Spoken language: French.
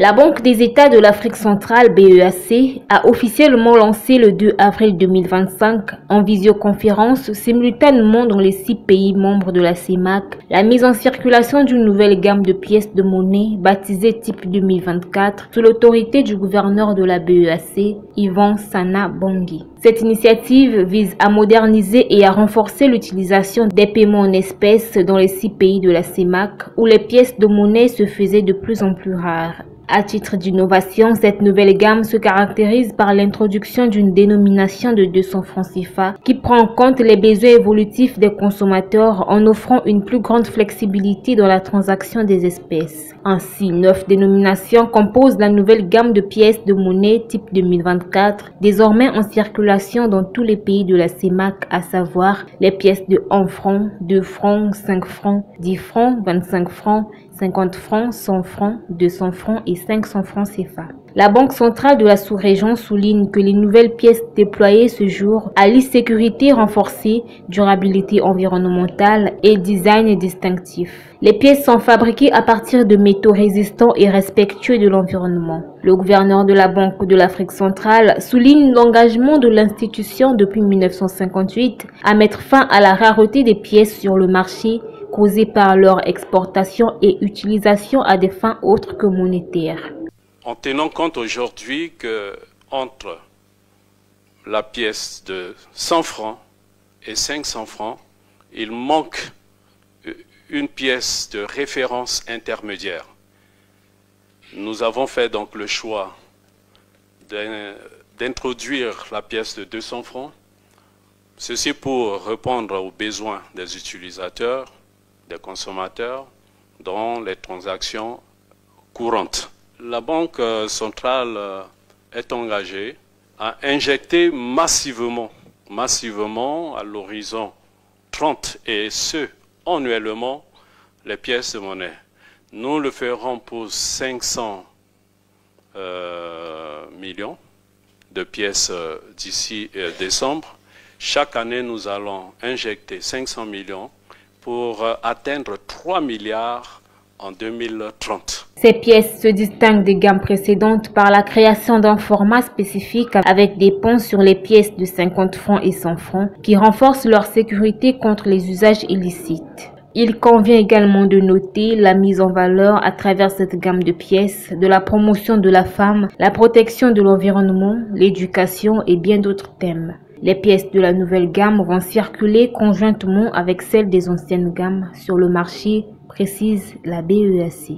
La Banque des États de l'Afrique centrale, BEAC, a officiellement lancé le 2 avril 2025, en visioconférence simultanément dans les 6 pays membres de la CEMAC, la mise en circulation d'une nouvelle gamme de pièces de monnaie baptisée Type 2024 sous l'autorité du gouverneur de la BEAC, Yvan Sana Bangui. Cette initiative vise à moderniser et à renforcer l'utilisation des paiements en espèces dans les 6 pays de la CEMAC où les pièces de monnaie se faisaient de plus en plus rares. À titre d'innovation, cette nouvelle gamme se caractérise par l'introduction d'une dénomination de 200 francs CFA qui prend en compte les besoins évolutifs des consommateurs en offrant une plus grande flexibilité dans la transaction des espèces. Ainsi, 9 dénominations composent la nouvelle gamme de pièces de monnaie type 2024, désormais en circulation dans tous les pays de la CEMAC, à savoir les pièces de 1 franc, 2 francs, 5 francs, 10 francs, 25 francs, 50 francs, 100 francs, 200 francs et 500 francs CFA. La Banque centrale de la sous-région souligne que les nouvelles pièces déployées ce jour allient sécurité renforcée, durabilité environnementale et design distinctif. Les pièces sont fabriquées à partir de métaux résistants et respectueux de l'environnement. Le gouverneur de la Banque de l'Afrique centrale souligne l'engagement de l'institution depuis 1958 à mettre fin à la rareté des pièces sur le marché causée par leur exportation et utilisation à des fins autres que monétaires. En tenant compte aujourd'hui que entre la pièce de 100 francs et 500 francs, il manque une pièce de référence intermédiaire. Nous avons fait donc le choix d'introduire la pièce de 200 francs, ceci pour répondre aux besoins des utilisateurs, des consommateurs dans les transactions courantes. La Banque centrale est engagée à injecter massivement à l'horizon 30 et ce, annuellement, les pièces de monnaie. Nous le ferons pour 500 millions de pièces d'ici décembre. Chaque année, nous allons injecter 500 millions pour atteindre 3 milliards en 2030. Ces pièces se distinguent des gammes précédentes par la création d'un format spécifique avec des ponts sur les pièces de 50 francs et 100 francs qui renforcent leur sécurité contre les usages illicites. Il convient également de noter la mise en valeur à travers cette gamme de pièces de la promotion de la femme, la protection de l'environnement, l'éducation et bien d'autres thèmes. Les pièces de la nouvelle gamme vont circuler conjointement avec celles des anciennes gammes sur le marché, précise la BEAC.